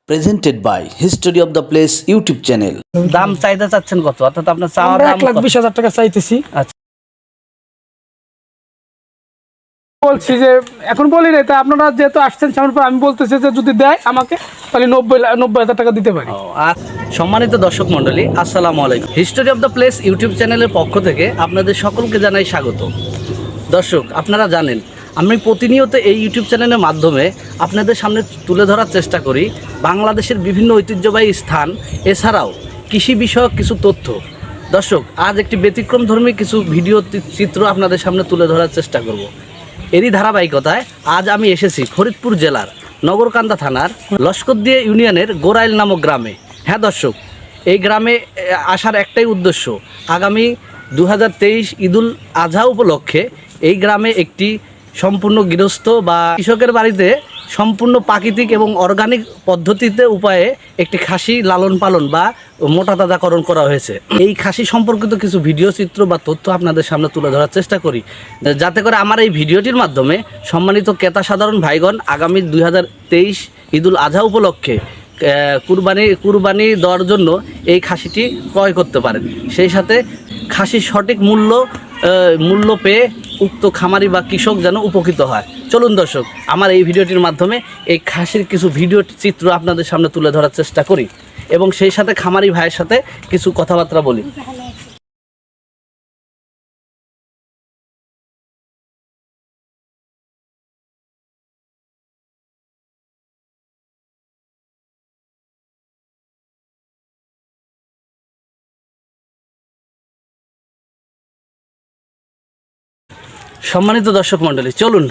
presented by History of the Place YouTube channel. দাম চাইতে চাচ্ছেন কত? অর্থাৎ আপনার চাওয়া আমরা দাম 1,20,000 টাকা চাইতেছি। আচ্ছা, বলছি যে এখন বলি না, তা আপনারা যেহেতু আসছেন সামনে আমি বলতেছি যে যদি দেয় আমাকে তাহলে 90,000 টাকা দিতে পারি। আর সম্মানিত দর্শক মণ্ডলী, আসসালামু আলাইকুম। History of the place YouTube চ্যানেলের পক্ষ থেকে আপনাদের সকলকে জানাই স্বাগত। দর্শক, আপনারা জানেন আমি প্রতিনিয়ত এই ইউটিউব চ্যানেলের মাধ্যমে আপনাদের সামনে তুলে ধরার চেষ্টা করি বাংলাদেশের বিভিন্ন ঐতিহ্যবাহী স্থান, এছাড়াও কৃষি বিষয়ক কিছু তথ্য। দর্শক, আজ একটি ব্যতিক্রমধর্মী কিছু ভিডিও চিত্র আপনাদের সামনে তুলে ধরার চেষ্টা করব। এরই ধারাবাহিকতায় আজ আমি এসেছি ফরিদপুর জেলার নগরকান্দা থানার লস্করদিয়া ইউনিয়নের গোরাইল নামক গ্রামে। হ্যাঁ দর্শক, এই গ্রামে আসার একটাই উদ্দেশ্য, আগামী 2023 ঈদুল আজহা উপলক্ষে এই গ্রামে একটি সম্পূর্ণ গৃহস্থ বা কৃষকের বাড়িতে সম্পূর্ণ প্রাকৃতিক এবং অর্গানিক পদ্ধতিতে উপায়ে একটি খাসি লালন পালন বা মোটা তাজাকরণ করা হয়েছে। এই খাসি সম্পর্কিত কিছু ভিডিও চিত্র বা তথ্য আপনাদের সামনে তুলে ধরার চেষ্টা করি, যাতে করে আমার এই ভিডিওটির মাধ্যমে সম্মানিত ক্রেতা সাধারণ ভাইগণ আগামী 2023 ঈদুল আজহা উপলক্ষে কুরবানি দেওয়ার জন্য এই খাসিটি ক্রয় করতে পারেন। সেই সাথে খাসির সঠিক মূল্য পেয়ে উক্ত খামারি বা কৃষক যেন উপকৃত হয়। চলুন দর্শক, আমার এই ভিডিওটির মাধ্যমে এই খাসির কিছু ভিডিও চিত্র আপনাদের সামনে তুলে ধরার চেষ্টা করি এবং সেই সাথে খামারি ভাইয়ের সাথে কিছু কথাবার্তা বলি। সম্মানিত দর্শক মণ্ডলী, চলুন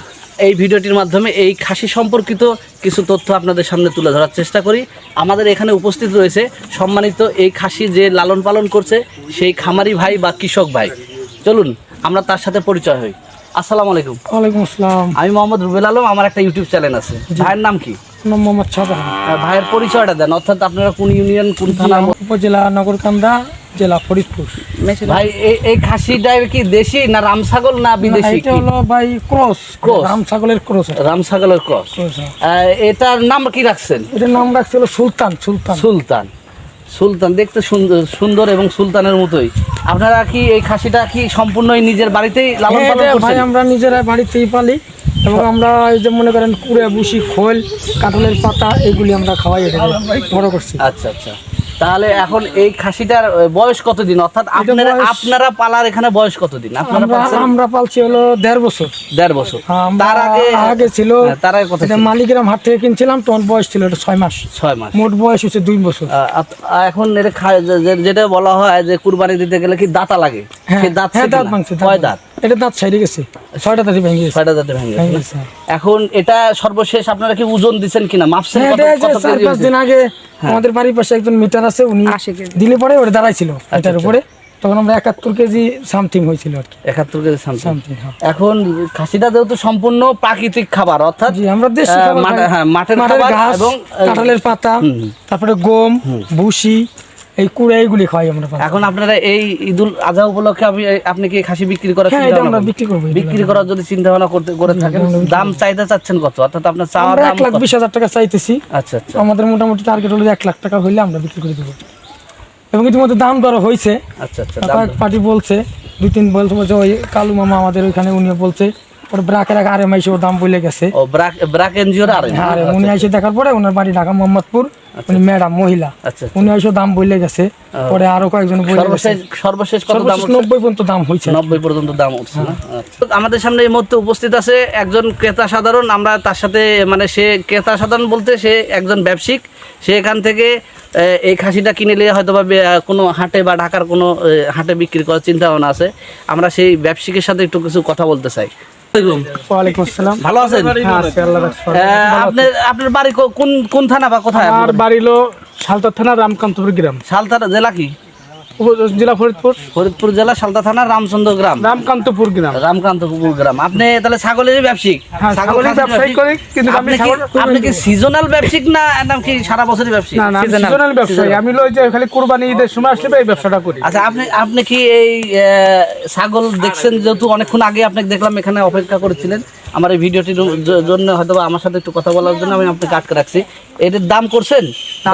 এই ভিডিওটির মাধ্যমে এই খাসি সম্পর্কিত কিছু তথ্য আপনাদের সামনে তুলে ধরার চেষ্টা করি। আমাদের এখানে উপস্থিত রয়েছে সম্মানিত এই খাসি যে লালন পালন করছে সেই খামারি ভাই বা কৃষক ভাই। চলুন আমরা তার সাথে পরিচয় হই। আসসালামু আলাইকুম। ওয়ালাইকুম আসসালাম। আমি মোহাম্মদ রুবেল আলম, আমার একটা ইউটিউব চ্যানেল আছে। ভাইয়ের নাম কি? মোহাম্মদ সাধারণ। ভাইয়ের পরিচয়টা দেন, অর্থাৎ আপনারা কোন ইউনিয়ন, কোন থানা? উপজেলা নগরকান্দা, জেলা ফরিদপুর। ভাই এই খাসিটা কি দেশি না রামছাগল না বিদেশি? এটা হলো ভাই ক্রস, রামছাগলের ক্রস। রামছাগলের ক্রস। এটার নাম কি রাখছেন? এটার নাম রাখছিল সুলতান। সুলতান দেখতে সুন্দর এবং সুলতানের মতোই। আপনারা কি এই খাসিটা কি সম্পূর্ণই নিজের বাড়িতেই লালন পালন করছেন? ভাই আমরা নিজেরা বাড়িতেই পালি এবং আমরা এই যে মনে করেন কুড়ে বুসি, খোল, কাঁঠালের পাতা এগুলি আমরা খাওয়াই বড় করছি। আচ্ছা আচ্ছা, তাহলে এখন এই খাসিটার বয়স কতদিন, অর্থাৎ আপনারা পালার এখানে বয়স কতদিন? আমরা পালছি হলো 1.5 বছর। 1.5 বছর। তার আগে ছিল, তার আগে কত? মালিকেরাম হাট থেকে কিনছিলাম, তখন বয়স ছিল 6 মাস। মোট বয়স হচ্ছে 2 বছর। এখন এটা যেটা বলা হয় যে কুরবানি দিতে গেলে কি দাঁতা লাগে, সেই দাঁত ভাঙছে। কয় দাঁত? এটা দাঁত ছাইড়ে গেছে, 6টা দাঁত ভেঙে গেছে। 6টা দাঁত ভেঙে গেছে। এখন এটা সর্বশেষ আপনারা কি ওজন দিবেন কিনা, মাপছেন? 4-5 দিন আগে আমাদের বাড়ির পাশে একজন মিটার আছে, উনি দিলে পরে ওটা দাঁড়াইছিল এটার উপরে, তখন আমরা 71 কেজি সামথিং হয়েছিল আর কি। 71 কেজি সামথিং। এখন খাসিটা যেহেতু সম্পূর্ণ প্রাকৃতিক খাবার, অর্থাৎ আমরা দেশি মাঠের ঘাস এবং কাঁঠালের পাতা, তারপরে গম, ভুসি, এই কুড়ে এইগুলি খাই আমরা। এখন আপনারা এই ঈদুল আজহা উপলক্ষে আপনি কি খাসি বিক্রি করার চিন্তা ভাবনা? বিক্রি করার যদি চিন্তা ভাবনা করে থাকেন, দাম চাইতে চাচ্ছেন কত? অর্থাৎ আপনার চাওয়া দাম 1,20,000 টাকা চাইতেছি। আচ্ছা আচ্ছা, আমাদের মোটামুটি টার্গেট হলো 1 লাখ টাকা হইলে আমরা বিক্রি করে দেবো। এবং ইতিমধ্যে দাম দর হয়েছে। আচ্ছা আচ্ছা, পার্টি বলছে 2-3 বলছে, ওই কালু মামা আমাদের ওইখানে, উনিও বলছে ওর ব্রাকের আগে আরে মাইসে দাম বলে গেছে। ও ব্রাক এনজিওর আরে? হ্যাঁ, উনি এসে দেখার পরে ওনার বাড়ি ঢাকা মোহাম্মদপুর, উনি ম্যাডাম মহিলা, উনি এসে দাম বলে গেছে। পরে আরো কয়েকজন সর্বশেষ কত দাম? 90 পর্যন্ত দাম হয়েছে। 90 পর্যন্ত দাম উঠছে না? আমাদের সামনে এই মুহূর্তে উপস্থিত আছে একজন ক্রেতা সাধারণ। আমরা তার সাথে, মানে সে ক্রেতা সাধারণ বলতে সে একজন ব্যবসায়িক। সে এখান থেকে এই খাসিটা কিনে নিয়ে হয়তো বা কোনো হাটে বা ঢাকার কোনো হাটে বিক্রি করার চিন্তা ভাবনা আছে। আমরা সেই ব্যবসায়িকের সাথে একটু কিছু কথা বলতে চাই। ওয়ালাইকুম আসসালাম। ভালো আছেন? আপনার বাড়ি কোন থানা বা কোথায়? আমার বাড়ি হলো সালতার থানা, রামকান্তপুর গ্রাম। সালতার জেলা কি? জেলা ফরিদপুর, ফরিদপুর জেলা সালদা থানা রামচন্দ্র গ্রাম, রামকান্তপুর গ্রাম। রামকান্তপুর গ্রাম। আপনি তাহলে ছাগলেরই ব্যবসায়িক? হ্যাঁ, ছাগলের ব্যবসায়ী করি, কিন্তু আমি আপনি কি সিজনাল ব্যবসায়িক না নাকি সারা বছরই ব্যবসায়িক? না, আমি সিজনাল ব্যবসায়ী। আমি ওই যে খালি কুরবানি ঈদের সময় আসলে এই ব্যবসাটা করি। আচ্ছা, আপনি কি এই ছাগল দেখছেন, যেহেতু অনেকক্ষণ আগে আপনাকে দেখলাম এখানে অপেক্ষা করেছিলেন আমার এই ভিডিওটির জন্য, হয়তো আমার সাথে একটু কথা বলার জন্য আমি আপনাকে আটকে রাখছি। এদের দাম করছেন?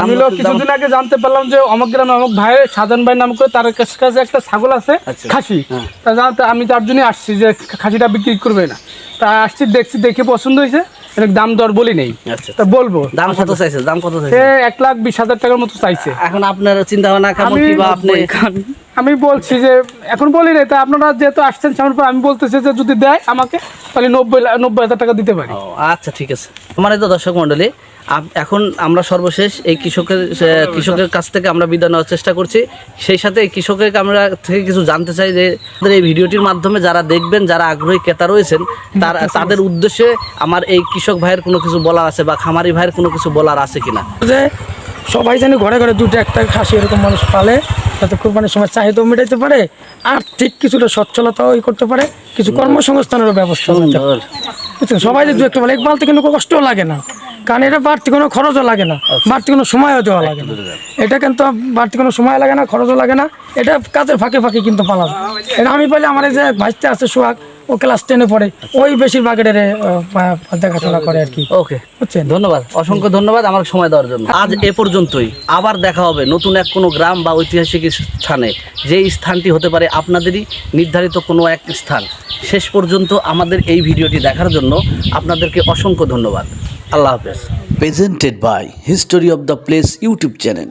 আমি কিছুদিন আগে জানতে পারলাম যে অমুক গ্রামে অমুক ভাই সাজান ভাই নাম করে তার কাছে একটা ছাগল আছে খাসি, তা জানতে আমি তার জন্য আসছি যে খাসিটা বিক্রি করবে না। তা আসছি, দেখে পছন্দ হয়েছে, দাম দর বলি নেই। আচ্ছা, তা বলবো দাম কত চাইছে? দাম কত চাইছে? 1,20,000 টাকার মতো চাইছে। এখন আপনার চিন্তা ভাবনা কেমন, কি বা আপনি? আমি বলছি যে এখন বলি নাই, তা আপনারা যেহেতু আসছেন সামনে পর, আমি বলতেছি যে যদি দেয় আমাকে তাহলে 90,000 টাকা দিতে পারি। আচ্ছা, ঠিক আছে। আমার এই তো দর্শক মণ্ডলী, এখন আমরা সর্বশেষ এই কৃষকের কাছ থেকে আমরা বিদায় নেওয়ার চেষ্টা করছি। সেই সাথে এই কৃষকের আমরা থেকে কিছু জানতে চাই যে এই ভিডিওটির মাধ্যমে যারা দেখবেন, যারা আগ্রহী ক্রেতা রয়েছেন, তাদের উদ্দেশ্যে আমার এই কৃষক ভাইয়ের কোনো কিছু বলার আছে বা খামারি ভাইয়ের কোনো কিছু বলার আছে কিনা? যে সবাই জানি ঘরে ঘরে দুটো একটা খাসি এরকম মানুষ পালে, যাতে কোরবানির সময় চাহিদাও মেটাইতে পারে, আর্থিক কিছুটা সচ্ছলতাও করতে পারে, কিছু কর্মসংস্থানেরও ব্যবস্থা করতে পারে। বুঝছেন, সবাই যদি একটা বলে, পালতে কোনো কষ্টও লাগে না, কারণ এটা বাড়তি কোনো খরচও লাগে না, বাড়তি কোনো সময়ও দেওয়া লাগে না। এটা কিন্তু বাড়তি কোনো সময় লাগে না, খরচও লাগে না, এটা কাজের ফাঁকে ফাঁকে কিন্তু পালা যায়। এটা আমি পাইলে আমার এই যে ভাইতে আছে সোহাগ, ও ক্লাস 10-এ পড়ে, ওই বেশিরভাগ এটা দেখাশোনা করে আর কি। ওকে, বুঝছেন, ধন্যবাদ, অসংখ্য ধন্যবাদ আমার সময় দেওয়ার জন্য। আজ এ পর্যন্তই, আবার দেখা হবে নতুন এক কোনো গ্রাম বা ঐতিহাসিক স্থানে, যেই স্থানটি হতে পারে আপনাদেরই নির্ধারিত কোনো এক স্থান। শেষ পর্যন্ত আমাদের এই ভিডিওটি দেখার জন্য আপনাদেরকে অসংখ্য ধন্যবাদ। আল্লাহ হাফেজ। Presented by History of the Place YouTube channel.